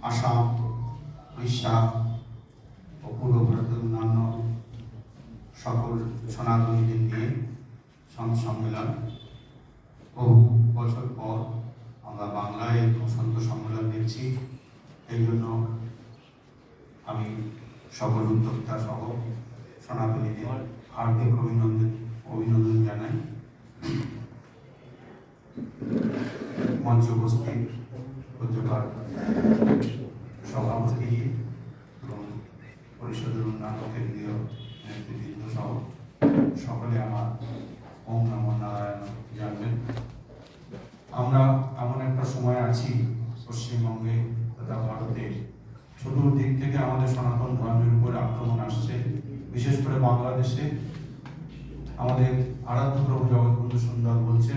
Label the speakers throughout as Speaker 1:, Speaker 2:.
Speaker 1: আসাম, উড়িষ্যা ও পূর্ব ভারতের অন্যান্য সকল সনাতনীদের নিয়ে সম্মেলন। বহু বছর পর আমরা বাংলায় বসন্ত সম্মেলন দেখছি। এই জন্য আমি সকল উদ্যোক্তা সহ সনাতনীদের হার্দিক অভিনন্দন জানাই। মঞ্চ উপস্থিত পূজ্যপাঠ সভাপতি এবং পরিষদের অন্যান্য কেন্দ্রীয় নেতৃবৃন্দ সহ সকলে আমার ওম নমো নারায়ণ জানবেন। আমরা এমন একটা সময় আছি পশ্চিমবঙ্গে তথা ভারতে চতুর্দিক থেকে আমাদের সনাতন ধর্মের উপর আক্রমণ আসছে। বিশেষ করে বাংলাদেশে আমাদের আরাধ্য প্রভু জগৎবন্ধু সুন্দর বলছে,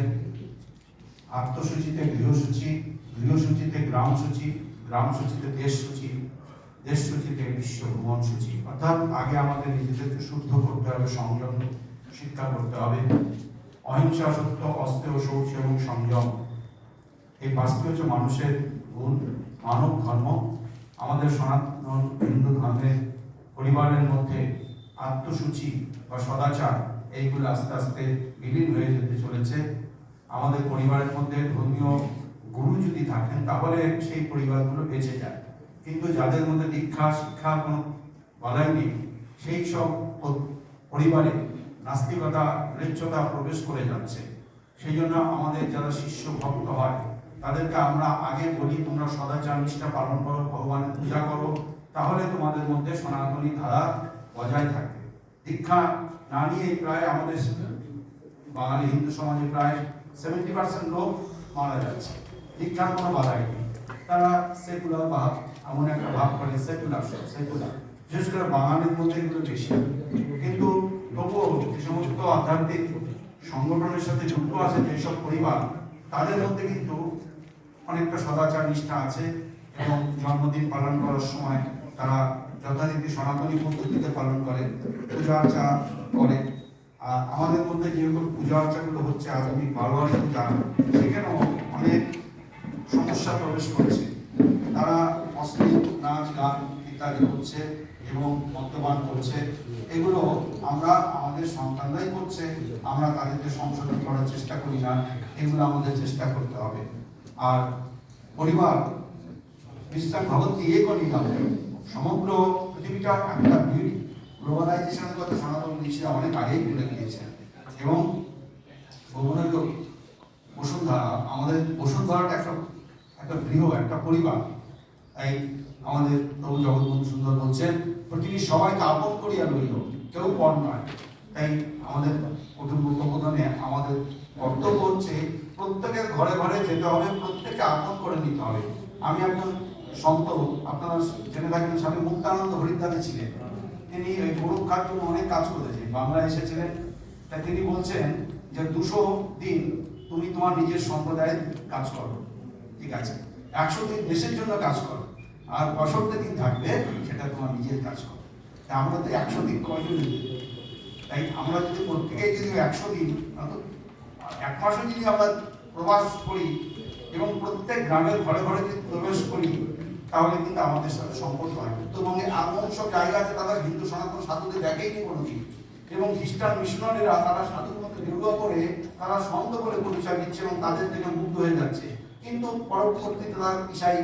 Speaker 1: আত্মসূচিতে গৃহসূচি, গৃহসূচিতে গ্রামসূচি, গ্রামসূচিতে দেশসূচি, দেশসূচিতে বিশ্ব ভুবন সূচি। অর্থাৎ আগে আমাদের নিজেদেরকে শুদ্ধ করতে হবে, সংযম শিক্ষা করতে হবে। অহিংসা, সত্য, অস্তেয়, শৌচ এবং সংযম, এই পাঁচটি হচ্ছে মানুষের গুণ, মানব ধর্ম। আমাদের সনাতন হিন্দু ধর্মের পরিবারের মধ্যে আত্মসূচি বা সদাচার এইগুলো আস্তে আস্তে বিলীন হয়ে যেতে চলেছে। আমাদের পরিবারের মধ্যে ধর্মীয় গুরু যদি থাকেন তাহলে সেই পরিবারগুলো বেঁচে যায়, কিন্তু যাদের মধ্যে দীক্ষা শিক্ষা কোনো বলাই নেই, সেই সব পরিবারে নাস্তিকতা, ম্লেচ্ছতা প্রবেশ করে যাচ্ছে। সেই জন্য আমাদের যারা শিষ্য ভক্ত হয় তাদেরকে আমরা আগে বলি, তোমরা সদাচার নিষ্ঠা পালন করো, ভগবানের পূজা করো, তাহলে তোমাদের মধ্যে সনাতনী ধারা বজায় থাকবে। দীক্ষা না নিয়ে প্রায় আমাদের বাঙালি হিন্দু সমাজে প্রায় 70% লোক মারা যাচ্ছে। দীক্ষার কোনো বাধাই নেই, তারা সেকুলার ভাব, এমন একটা ভাব করে সেকুলার, বিশেষ করে বাঙালির মধ্যে এগুলো বেশি। কিন্তু তবুও যে সমস্ত আধ্যাত্মিক সংগঠনের সাথে যুক্ত আছে যেসব পরিবার, তাদের মধ্যে কিন্তু অনেকটা সদাচার নিষ্ঠা আছে এবং জন্মদিন পালন করার সময় তারা যথারীতি সনাতনী পদ্ধতিতে পালন করে, পূজা আর্চা করে। আর আমাদের মধ্যে যেরকম পূজা আর্চাগুলো হচ্ছে আধুনিক বারোয়ারি পূজা, সেখানেও অনেক সমস্যা প্রবেশ করছে। তারা অশ্লীল নাচ গান ইত্যাদি করছে এবং মদ্যপান করছে। এগুলো আমরা আমাদের সন্তানরাই করছে, আমরা তাদেরকে সংশোধন করার চেষ্টা করি না, এগুলো আমাদের চেষ্টা করতে হবে। আর পরিবার বিশ্রাম ভগবতী এক নিলাম, সমগ্র পৃথিবীটা একটা ভিড়। গ্লোবালাইজেশনের কথা সনাতন ঋষিরা অনেক আগেই ভুলে গিয়েছেন। এবং বসুন্ধরা, আমাদের বসুন্ধরাটা একটা গৃহ, একটা পরিবার। তাই আমাদের প্রভু জগৎবন্ধু সুন্দর বলছেন, পৃথিবীর সবাইকে আপন করিয়া লইল, কেউ পর নয়। তাই আমাদের কুটুম্বকনে আমাদের কর্তব্য হচ্ছে প্রত্যেকের ঘরে ঘরে যেতে হবে, প্রত্যেককে আপন করে নিতে হবে। আমি একজন সন্ত, আপনারা জেনে থাকেন, স্বামী মুক্তানন্দ হরিদ্বারে ছিলেন। তিনি ওই গরু খার জন্য অনেক কাজ করেছেন, বাংলায় এসেছিলেন। তাই তিনি বলছেন যে 200 দিন তুমি তোমার নিজের সম্প্রদায়ের কাজ করো, ঠিক আছে, 100 দিন দেশের জন্য কাজ করো, আর 65 দিন থাকবে সেটা তোমার নিজের কাজ করো। আমরা তো 100 দিন কয়জন, তাই আমরা যদি প্রত্যেকেই যদি 100 দিন, এক মাসও যদি আমরা প্রবাস করি এবং প্রত্যেক গ্রামের ঘরে ঘরে যদি প্রবেশ করি, তাহলে কিন্তু আমাদের সাথে সম্পর্ক হয়। উত্তরবঙ্গে এমন সব জায়গা আছে তারা হিন্দু সনাতন সাধুদের দেখেইনি কোনোদিন, এবং খ্রিস্টান মিশনারিরা তারা সাধুর মতো বিরোধ করে তারা সন্ত করে পরিচয় দিচ্ছে এবং তাদের থেকে মুগ্ধ হয়ে যাচ্ছে, কিন্তু পরবর্তীতে তারা ইসাই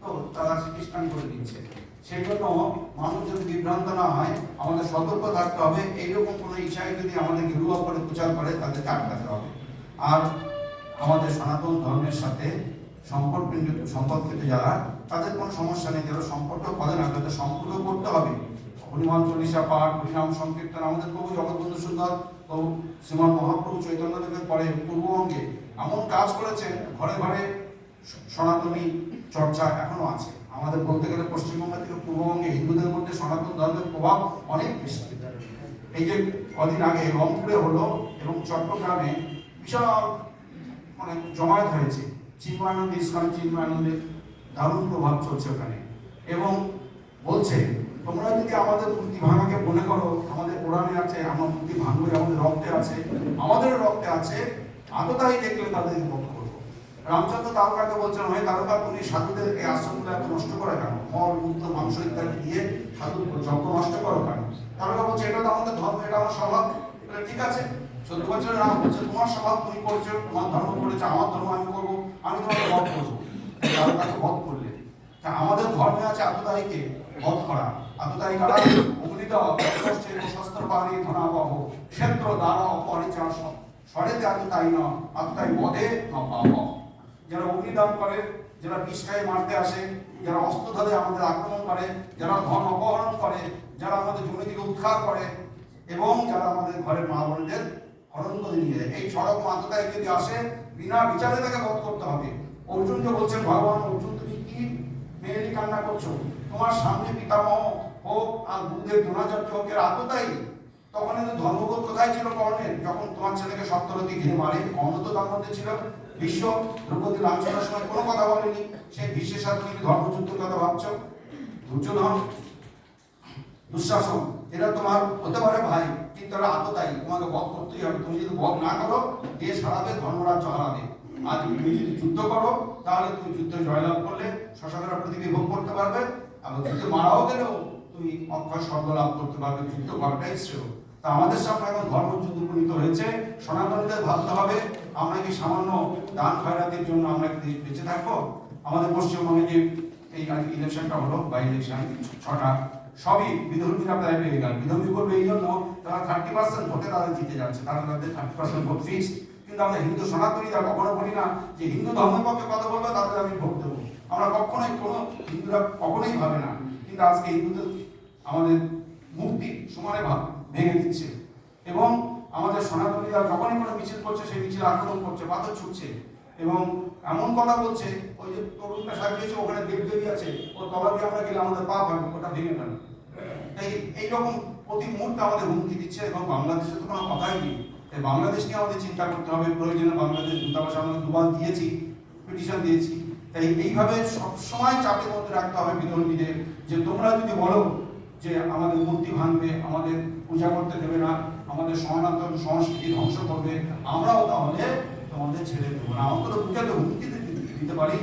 Speaker 1: তো তারা খ্রিস্টান করে দিচ্ছে। সেই জন্য মানুষ যদি বিভ্রান্ত না হয়, আমাদের সতর্ক থাকতে হবে। এইরকম কোনো ইসাই যদি আমাদের গেরুয়া করে প্রচার করে, তাদেরকে আটকাতে হবে। আর আমাদের সনাতন ধর্মের সাথে সম্পর্কিত যারা, তাদের কোনো সমস্যা নেই, যারা সম্পর্ক করে না তাদের সম্পর্ক করতে হবে। হনুমান চল্লিশা পাঠ, হরিনাম সংকীর্তন, আমাদের প্রভু জগৎবন্ধু সুন্দর প্রভু শ্রীমান মহাপ্রভু চৈতন্যদেবের পরে পূর্ববঙ্গে এমন কাজ করেছেন, ঘরে ঘরে সনাতনী চর্চা এখনো আছে। আমাদের বলতে গেলে পশ্চিমবঙ্গ থেকে পূর্ববঙ্গে হিন্দুদের মধ্যে সনাতন ধর্মের প্রভাব অনেক বেশি। এই যে কদিন আগে রংপুরে হলো এবং চট্টগ্রামে বিশাল মানে জমায়েত হয়েছে, চিন্ময়ানন্দ ইস্কন চিন্ময়ানন্দের দারুণ প্রভাব চলছে ওখানে। এবং বলছে, তোমরা যদি আমাদের মূর্তি ভাঙাকে মনে করো, আমাদের কোরআনে আছে আমরা মূর্তি ভাঙবো, আমাদের রক্তে আছে, আমাদের রক্তে আছে, আততাই দেখলে তাদের বধ করবো। রামচন্দ্র তারকাকে বলছেন, হয় তারকা তুমি সাধুদের এই আশ্রমগুলো এত নষ্ট করে কেন, মল মূত্র মাংস ইত্যাদি দিয়ে সাধু যজ্ঞ নষ্ট করো কেন? তারকা বলছে এটা তো আমাদের ধর্ম, এটা আমার স্বভাব। ঠিক আছে, 14 বছরের রাম বলছে তোমার স্বভাব তুমি করছো, তোমার ধর্ম করেছো, আমার ধর্ম আমি করবো, আমি তোমাকে বধ করবো। তারকাকে বধ করলে আমাদের ধর্মে আছে আততায়ীকে বধ করা। আততায়ী কারা? অগ্নিদহ শস্ত্র পাহাড়ি ধনাবহ ক্ষেত্র দ্বারা অপরিচার সরেতে আততায়ী ন আততায়ী বধে ন পাব। যারা অগ্নিদান করে, যারা বিষ খায় মারতে আসে, যারা অস্ত্র ধরে আমাদের আক্রমণ করে, যারা ধন অপহরণ করে, যারা আমাদের জমি থেকে উদ্ধার করে এবং যারা আমাদের ঘরের মা বোনদের হরণ করে নিয়ে যায়, এই সড়ক আততায়ী যদি আসে বিনা বিচারে তাকে বধ করতে হবে। অর্জুনকে বলছেন ভগবান, অর্জুন তুমি কি মেয়েলি কান্না করছো? তোমার সামনে পিতামহ হোক আর গুরুদেব দ্রোণাচার্য হোক এর আততায়ী। তখন কিন্তু ধর্মবোধ কোথায় ছিল কর্ণের? যখন তোমার ছেলেকে সপ্তরথী ঘিরে মারে, কর্ণ তো তার মধ্যে ছিল। ভীষ্ম দ্রৌপদী লাঞ্ছনার সময় কোনো কথা বলেনি, সেই ভীষ্মের সাথে তুমি ধর্মযুদ্ধের কথা ভাবছো। দুর্যোধন দুঃশাসন এরা তোমার হতে পারে ভাই, কিন্তু এরা আততায়ী, তোমাকে বধ করতেই হবে। তুমি যদি বধ না করো দেশ হারাবে, ধর্মরাজ্য হারাবে। আর তুমি যদি যুদ্ধ করো তাহলে তুমি যুদ্ধে জয়লাভ করলে শশাকরা পৃথিবী ভোগ করতে পারবে, এবং যুদ্ধে মারাও গেলেও তুমি অক্ষয় স্বর্গ লাভ করতে পারবে। যুদ্ধ করাটাই শ্রেয়। তা আমাদের সামনে এখন ধর্মযুদ্ধ উপনীত হয়েছে। সনাতনীদের ভাবতে হবে আমরা কি সামান্য দান খয়রাতের জন্য আমরা কি বেঁচে থাকবো? আমাদের পশ্চিমবঙ্গে যে এই আজকে ইলেকশনটা হলো, বাই ইলেকশন 6টা, সবই বিধর্মীরা প্রায় পেয়ে গেল। বিধর্মী করবে এই জন্য তারা 30% ভোটে তারা জিতে যাচ্ছে, তারা তাদের 30% ভোট ফিক্সড। কিন্তু আমরা হিন্দু সনাতনীরা কখনো বলি না যে হিন্দু ধর্মের পক্ষে কথা বলবে তাদের আমি ভোট দেবো। আমরা কখনোই, কোনো হিন্দুরা কখনোই ভাবে না। কিন্তু আজকে হিন্দুদের আমাদের মূর্তি সমানে ভেঙে দিচ্ছে, এবং আমাদের সনাতনীরা যখনই কোনো মিছিল করছে সেই মিছিল আক্রমণ করছে, পাথর ছুটছে, এবং এমন কথা বলছে ওই যে তরুণটা সাজিয়েছে ওখানে দেবদেবী আছে, ও তলা দিয়ে আমরা গেলে আমাদের পা ভাঙবে, ওটা ভেঙে ফেলে। তাই এইরকম প্রতি মুহূর্তে আমাদের হুমকি দিচ্ছে, এবং বাংলাদেশে তো কোনো কথাই নেই। তাই বাংলাদেশ নিয়ে আমাদের চিন্তা করতে হবে। প্রয়োজনে বাংলাদেশ দূতাবাসে আমরা 2 বার দিয়েছি, পিটিশন দিয়েছি। তাই এইভাবে সবসময় চাপের মধ্যে রাখতে হবে বিধর্মীদের, যে তোমরা যদি বলো যে আমাদের মূর্তি ভাঙবে, আমাদের পূজা করতে দেবে না, আমাদের সনাতন সংস্কৃতি ধ্বংস করবে, আমরাও তাহলে তোমাদের ছেড়ে দেবো না। অন্তত বুঝাতে হুমকি দিতে পারি,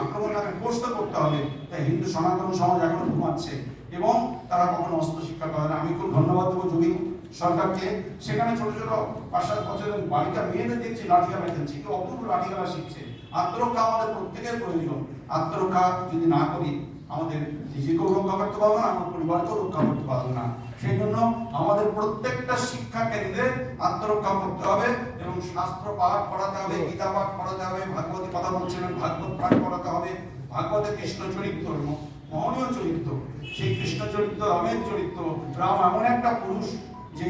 Speaker 1: আক্রমণটাকে পোস্ত করতে হবে। তাই হিন্দু সনাতন সমাজ এখনো ঘুমাচ্ছে এবং তারা কখনো অস্ত্র শিক্ষা করে না। আমি খুব ধন্যবাদ দেবো যোগী সরকারকে। সেখানে ছোট ছোট 5-7 বছরের বালিকা মেয়েদের দেখছি লাঠিখেলা খেলছে, কেউ অপূর্ব লাঠিখেলা শিখছে। আত্মরক্ষা আমাদের প্রত্যেকের প্রয়োজন। আত্মরক্ষা যদি না করি আমাদের নিজেকেও রক্ষা করতে পারবো না, আমার পরিবারকেও রক্ষা করতে পারবো না। সেই জন্য আমাদের প্রত্যেকটা শিক্ষা কেন্দ্রে আত্মরক্ষা করতে হবে এবং শাস্ত্র পাঠ করাতে হবে, গীতা পাঠ করাতে হবে, ভাগবতী কথা বলছিলেন ভাগবত পাঠ করাতে হবে। ভাগবতে কৃষ্ণ চরিত্র মহনীয় চরিত্র, সেই কৃষ্ণ চরিত্র রামের চরিত্র। রাম এমন একটা পুরুষ, যে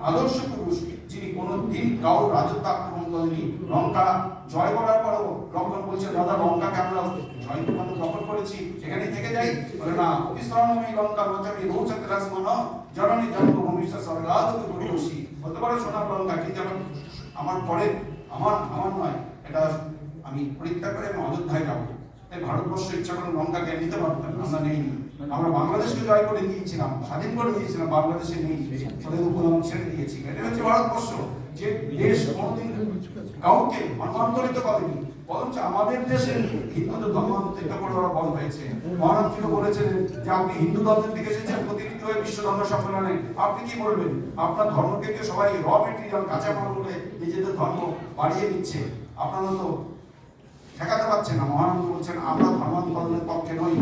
Speaker 1: আদর্শ পুরুষ, যিনি কোনোদিন কারোর রাজত্ব আক্রমণ করেনি। লঙ্কা জয় করার পরেও লঙ্কন বলছে দাদা লঙ্কাকে আমরা জয় করে দখল করেছি, সেখানে থেকে যাই। বলে না, অবিশ্রামী লঙ্কা রচমি রৌচতে রাসমন জননী জন্মভূমিষ্ঠ স্বর্গাদপি পরিবেশী। হতে পারে সোনার লঙ্কা, কিন্তু আমার পরে আমার নয়, এটা আমি পরীক্ষা করে আমি অযোধ্যায় যাবো। তাই ভারতবর্ষ ইচ্ছা করে লঙ্কাকে নিতে পারতাম, আমরা নেইনি। আমরা বাংলাদেশকে জয় করে দিয়েছিলাম, স্বাধীন করে দিয়েছিলাম, বাংলাদেশে নেই, তাদের উপনাম ছেড়ে দিয়েছি। এটা হচ্ছে ভারতবর্ষ, যে দেশ কোনোদিন কাউকে ধর্মান্তরিত করেনি, বরঞ্চ আমাদের দেশে হিন্দুদের ধর্মান্তরিত করে ওরা বড় হয়েছে। মহারাজ বলেছিলেন যে আপনি হিন্দু ধর্মের দিকে এসেছেন প্রতিনিধি হয়ে বিশ্ব ধর্ম সম্মেলনে, আপনি কি বলবেন? আপনার ধর্মকে সবাই র মেটেরিয়াল কাঁচামাল বলে নিজেদের ধর্ম বাড়িয়ে দিচ্ছে, আপনারা তো ঠেকাতে পারছেন না। মহানন্দ বলছেন আমরা ধর্মান্তরণের পক্ষে নই,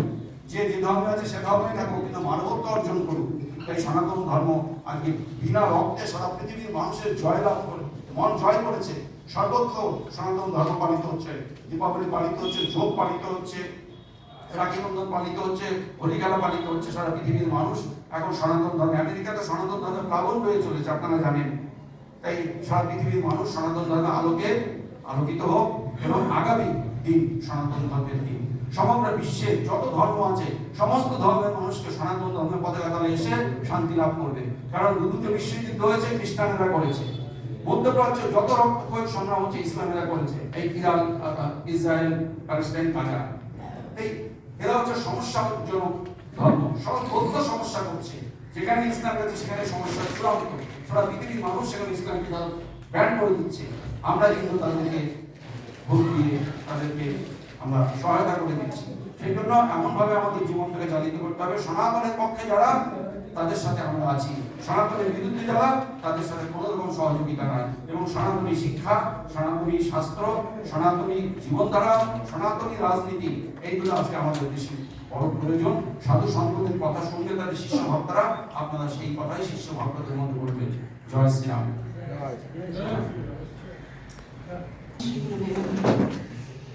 Speaker 1: যে ধর্মে আছে সে ধর্মে থাকুক, কিন্তু মানবত্ব অর্জন করুক। তাই সনাতন ধর্ম আজকে বিনা রক্তে সারা পৃথিবীর মানুষের জয়লাভ করে, মন জয় করেছে। সর্বত্র সনাতন ধর্ম পালিত হচ্ছে, দীপাবলি পালিত হচ্ছে, যোগ পালিত হচ্ছে, রাখি বন্ধন পালিত হচ্ছে, হোলি খেলা পালিত হচ্ছে। সারা পৃথিবীর মানুষ এখন সনাতন ধর্মে, আমেরিকাতে সনাতন ধর্মের প্লাবন হয়ে চলেছে, আপনারা জানেন। তাই সারা পৃথিবীর মানুষ সনাতন ধর্মের আলোকে আলোকিত হোক, এবং আগামী দিন সনাতন ধর্মের দিন। সমগ্র বিশ্বে যত ধর্ম আছে সমস্ত ধর্মের মানুষকে সনাতন ধর্মের পতাকা তলে এসে শান্তি লাভ করবে। কারণ দ্বিতীয় বিশ্বযুদ্ধ হয়েছে খ্রিস্টানেরা করেছে, মধ্যপ্রাচ্যে যত রক্তক্ষয়ী সংগ্রাম হচ্ছে ইসলামেরা করেছে। এই ইরান, ইসরায়েল, প্যালেস্টাইন, গাজা, এই এরা হচ্ছে সমস্যাজনক ধর্ম, সব বৌদ্ধ সমস্যা করছে। যেখানে ইসলাম আছে সেখানে সমস্যা চূড়ান্ত, সারা পৃথিবীর মানুষ সেখানে ইসলামকে ব্যান করে দিচ্ছে। আমরা কিন্তু তাদেরকে ভোট দিয়ে তাদেরকে আমরা সহায়তা করে দিচ্ছি। সেই জন্য এমনভাবে আমাদের জীবনটাকে চালিত করতে হবে, সনাতনের পক্ষে যারা তাদের সাথে আমরা আছি, সনাতনের বিরুদ্ধে যারা তাদের সাথে কোনো রকম সহযোগিতা নাই। এবং সনাতনী শিক্ষা, সনাতনী শাস্ত্র, সনাতনী জীবনধারা, সনাতনী রাজনীতি, এইগুলো আজকে আমাদের দেশে বড় প্রয়োজন। সাধু সন্তদের কথা শুনলে তাদের শিষ্য ভক্তরা, আপনারা সেই কথাই শিষ্য ভক্তদের মধ্যে বলবেন। জয় শ্রীরাম।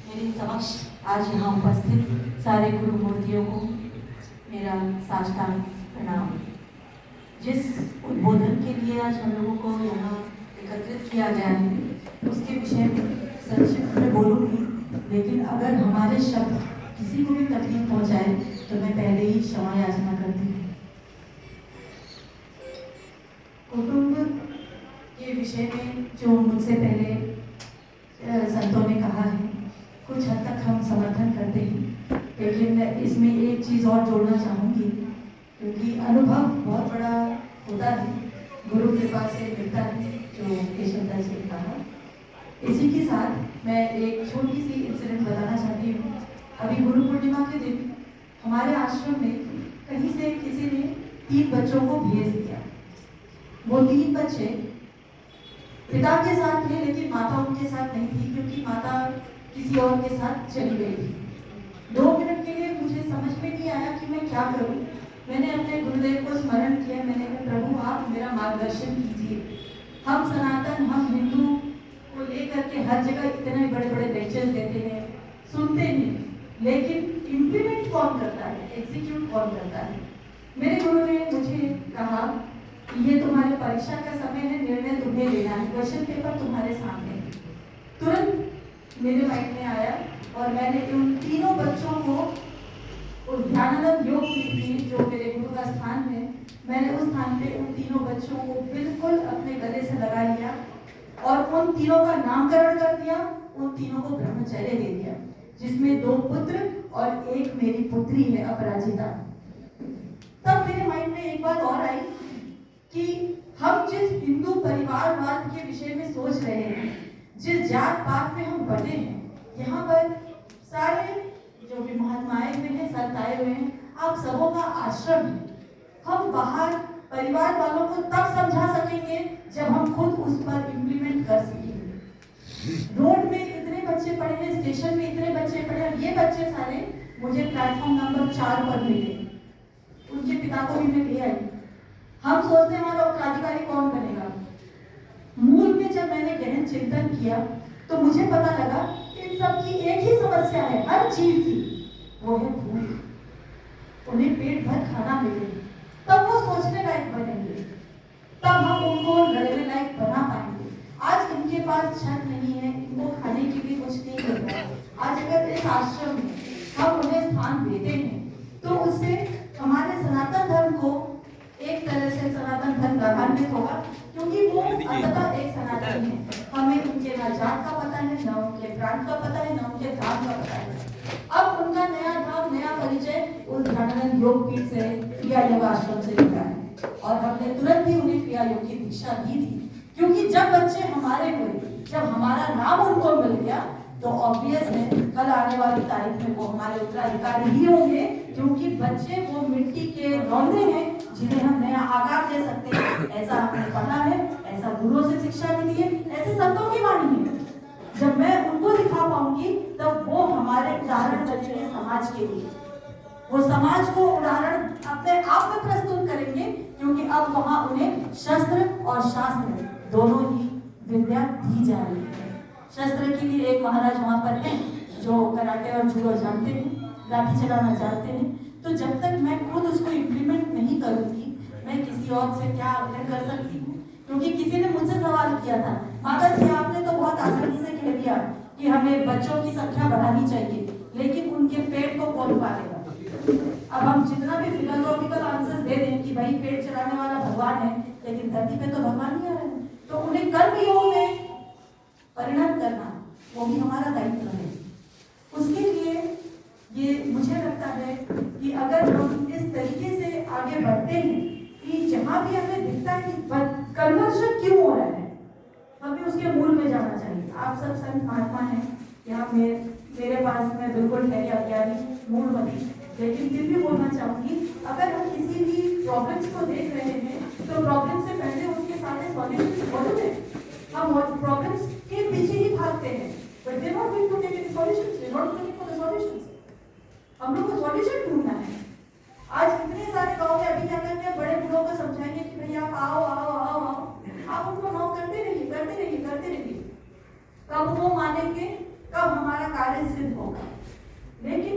Speaker 2: मेरे समक्ष आज यहाँ उपस्थित सारे गुरु मूर्तियों को मेरा साष्टांग प्रणाम। जिस उद्बोधन के लिए आज हम लोगों को यहाँ एकत्रित किया गया है उसके विषय में संक्षिप्त में बोलूँगी, लेकिन अगर हमारे शब्द किसी को भी तकलीफ पहुँचाए तो मैं पहले ही क्षमा याचना करती हूँ। कुटुंब के विषय में जो मुझसे पहले संतों ने कहा है, कुछ हद तक हम समर्थन करते हैं, लेकिन इसमें एक चीज़ और जोड़ना चाहूँगी, क्योंकि अनुभव बहुत बड़ा होता है, गुरु कृपा से मिलता है, जो केशवदास जी ने कहा। इसी के साथ मैं एक छोटी सी इंसिडेंट बताना चाहती हूँ। अभी गुरु पूर्णिमा के दिन हमारे आश्रम में कहीं से किसी ने 3 बच्चों को भेज दिया। वो 3 बच्चे पिता के साथ थे, लेकिन माता उनके साथ नहीं थी, क्योंकि माता किसी और के साथ चली गई थी। 2 मिनट के लिए मुझे समझ में नहीं आया कि मैं क्या करूं। मैंने अपने गुरुदेव को स्मरण किया, मैंने कहा प्रभु आप मेरा मार्गदर्शन कीजिए। हम सनातन, हम हिंदू को लेकर के हर जगह इतने बड़े बड़े लेक्चर्स देते हैं, सुनते हैं, लेकिन इम्प्लीमेंट कौन करता है, एग्जीक्यूट कौन करता है। मेरे गुरु ने मुझे कहा ये तुम्हारे परीक्षा का समय है, निर्णय तुम्हें लेना है, क्वेश्चन पेपर तुम्हारे सामने है। तुरंत मेरे माइंड में आया और मैंने उन 3 बच्चों को उस ध्यानानंद योग पीठ में, जो मेरे गुरु का स्थान है, मैंने उस स्थान पे उन 3 बच्चों को बिल्कुल अपने गले से लगा लिया और उन 3 का नामकरण कर दिया, उन 3 को ब्रह्मचर्य दे दिया, जिसमें 2 पुत्र और 1 मेरी पुत्री है अपराजिता। तब मेरे माइंड में एक बात और आई कि हम जिस हिंदू परिवारवाद के विषय में सोच रहे हैं, जिस जात पात में हम बटे हैं, यहाँ पर सारे जो भी महात्मा आए हुए हैं, संत आए हुए हैं, आप सबों का आश्रम है। हम बाहर परिवार वालों को तब समझा सकेंगे जब हम खुद उस पर इम्प्लीमेंट कर सकेंगे। रोड में इतने बच्चे पड़े हैं, स्टेशन में इतने बच्चे पड़े हैं, ये बच्चे सारे मुझे प्लेटफॉर्म नंबर 4 पर मिले, उनके पिता को भी मैं ले आई। हम सोचते हैं हमारा उत्तराधिकारी कौन बनेगा। मूल में जब मैंने गहन चिंतन किया तो मुझे पता लगा इन सब की एक ही समस्या है, हर चीज की, वो है भूख। उन्हें पेट भर खाना मिले तब वो सोचने लायक बनेंगे, तब हम उनको लड़ने लायक बना पाएंगे। आज इनके पास छत नहीं है, इनको खाने के लिए कुछ नहीं मिल रहा है। आज अगर इस आश्रम में हम उन्हें स्थान देते हैं तो उससे हमारे सनातन धर्म को एक तरह से सनातन धर्म लाभान्वित होगा, क्योंकि वो अंततः एक सनातनी है। हमें उनके ना जात का पता है, ना उनके प्रांत का पता है, ना उनके धाम का पता है। अब उनका नया धाम, नया परिचय उस ध्यानानंद योग पीठ से, क्रिया योग आश्रम से मिला है और हमने तुरंत ही उन्हें क्रिया योग की दीक्षा दी थी, क्योंकि जब बच्चे हमारे हुए, जब हमारा नाम उनको मिल गया तो ऑब्वियस है कल आने वाली तारीख में वो हमारे उत्तराधिकारी ही होंगे, क्योंकि बच्चे वो मिट्टी के रौंदे हैं जिन्हें हम नया आकार दे सकते हैं। ऐसा हमने पढ़ा है, ऐसा गुरुओं से शिक्षा मिली है, ऐसे संतों की वाणी है। जब मैं उनको दिखा पाऊंगी तब वो हमारे उदाहरण बनेंगे समाज के लिए। वो समाज को उदाहरण अपने आप में प्रस्तुत करेंगे, क्योंकि अब वहाँ उन्हें शस्त्र और शास्त्र दोनों ही विद्या दी जा रही है। शस्त्र के लिए एक महाराज वहाँ पर हैं जो कराटे और जूडो जानते हैं, लाठी चलाना जानते हैं। तो जब तक मैं खुद उसको इम्प्लीमेंट नहीं करूँगी, मैं किसी और से क्या आग्रह कर सकती हूँ। क्योंकि किसी ने मुझसे सवाल किया था, माता जी आपने तो बहुत आसानी से कह दिया कि हमें बच्चों की संख्या बढ़ानी चाहिए, लेकिन उनके पेट को कौन पालेगा। अब हम जितना भी फिलोसॉफिकल आंसर्स दे दें कि भाई पेट चलाने वाला भगवान है, लेकिन धरती पे तो भगवान ही आ रहे हैं, तो उन्हें कर्म योग में परिणत करना वो भी हमारा दायित्व है। उसके लिए ये मुझे लगता है कि अगर हम इस तरीके से आगे बढ़ते हैं कि जहाँ भी हमें दिखता है कि कन्वर्जन क्यों हो रहा है, हमें उसके मूल में जाना चाहिए। आप सब संत महात्मा हैं, यहाँ मेरे पास में बिल्कुल है अज्ञानी मूढ़मती, लेकिन फिर भी बोलना चाहूँगी, अगर हम किसी भी प्रॉब्लम्स को देख रहे हैं तो प्रॉब्लम से पहले उसके सारे सॉल्यूशंस मौजूद हैं। हम प्रॉब्लम्स के पीछे ही भागते हैं, but we are not going to take any solutions, we are not looking for the solutions. हम लोग को सॉल्यूशन ढूंढना है। आज कितने सारे गाँव में अभी क्या करते हैं, बड़े बूढ़ों को समझाएंगे कि भैया आप आओ आओ आओ आओ, आप उनको नॉक करते रहिए करते रहिए करते रहिए, कब वो मानेंगे, कब हमारा कार्य सिद्ध होगा। लेकिन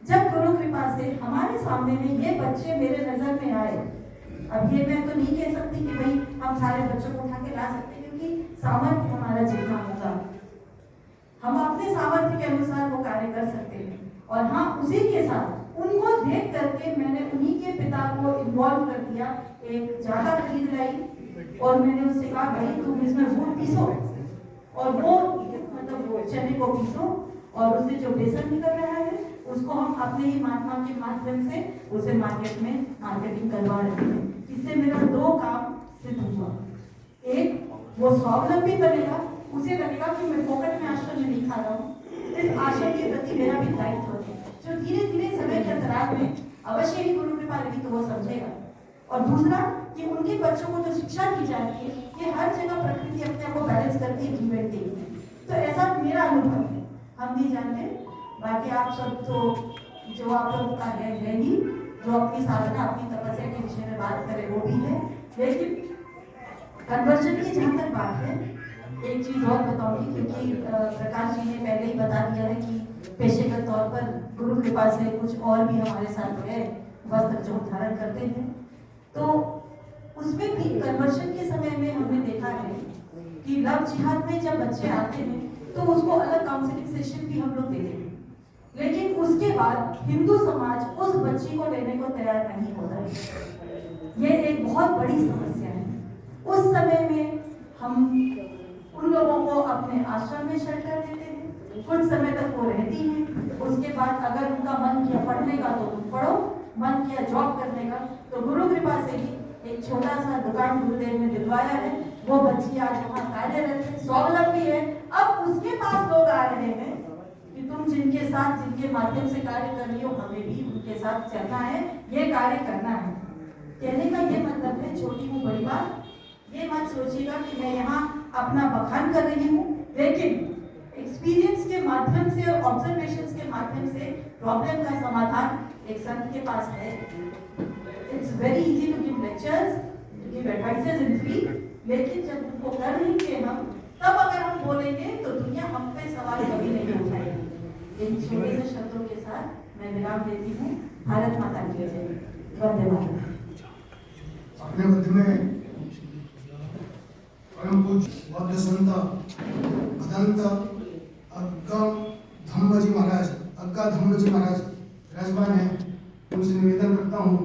Speaker 2: जब गुरु कृपा से हमारे सामने में ये बच्चे मेरे नजर में आए, अब ये मैं तो नहीं कह सकती कि भाई हम सारे बच्चों को उठा के ला सकते, क्योंकि सामर्थ्य हमारा जितना होगा हम अपने सामर्थ्य के अनुसार वो कार्य कर सकते हैं। और हाँ, उसी के साथ उनको देख करके मैंने उन्हीं के पिता को इन्वॉल्व कर दिया, एक जागा खरीद लाई और मैंने उससे कहा भाई तुम इसमें वोट पीसो, और वो मतलब वो चने को पीसो और उससे जो बेसन निकल रहा है उसको हम अपने ही महात्मा के माध्यम से उसे मार्केट में मार्केटिंग करवा रहे हैं। इससे मेरा दो काम सिद्ध हुआ, एक वो स्वावलंबी बनेगा, उसे लगेगा कि मैं फोकट में आश्रम में नहीं खा रहा हूँ, इस आश्रम के प्रति मेरा भी दायित्व है, जो धीरे धीरे समय के अंतराल में अवश्य ही गुरु कृपा रही तो वो समझेगा। और दूसरा कि उनके बच्चों को जो शिक्षा दी जाती है कि हर जगह प्रकृति अपने आप को बैलेंस करती है, गिव एंड टेक, तो ऐसा मेरा अनुभव है। हम भी जानते हैं, बाकी आप सब तो जो आप लोग का है ही, जो अपनी साधना अपनी तपस्या के विषय में बात करें वो भी है, लेकिन कन्वर्जन की जहाँ तक बात है, एक चीज और बताऊंगी, क्योंकि प्रकाश जी ने पहले ही बता दिया है कि पेशेगत तौर पर गुरु कृपा से कुछ और भी हमारे साथ है वस्त्र जो धारण करते हैं, तो उसमें भी कन्वर्जन के समय में हमने देखा है कि लव जिहाद में जब बच्चे आते हैं तो उसको अलग काउंसलिंग सेशन भी हम लोग देते हैं, लेकिन उसके बाद हिंदू समाज उस बच्ची को लेने को तैयार नहीं होता है। ये एक बहुत बड़ी समस्या है। उस समय में हम उन लोगों को अपने आश्रम में शेल्टर देते हैं, कुछ समय तक वो रहती हैं, उसके बाद अगर उनका मन किया पढ़ने का तो तुम पढ़ो, मन किया जॉब करने का, तो गुरु कृपा से ही एक छोटा सा दुकान गुरुदेव ने दिलवाया है, वो बच्ची आज वहाँ कार्यरत है, स्वावलंबी है। अब उसके पास लोग आ रहे हैं कि तुम जिनके साथ जिनके माध्यम से कार्य कर रही हो, हमें भी उनके साथ चलना है, ये कार्य करना है। कहने का ये मतलब है, छोटी हूँ बड़ी बात ये मत सोचिएगा कि मैं यहाँ अपना बखान कर रही हूँ, लेकिन एक्सपीरियंस के माध्यम से और ऑब्जर्वेशंस के माध्यम से प्रॉब्लम का समाधान एक संत के पास है। It's very easy to give lectures, to give advices in free, लेकिन जब उनको कर लेंगे हम, तब अगर हम बोलेंगे तो दुनिया हम पे सवाल कभी नहीं उठाएगी। इन छोटे से शब्दों के साथ मैं विराम देती हूँ। भारत माता की जय, वंदे मातरम।
Speaker 3: अपने मध्य में परम पूज्य बौद्ध संत भदंत अग्गा धम्म जी महाराज विराजमान है। उनसे निवेदन करता हूँ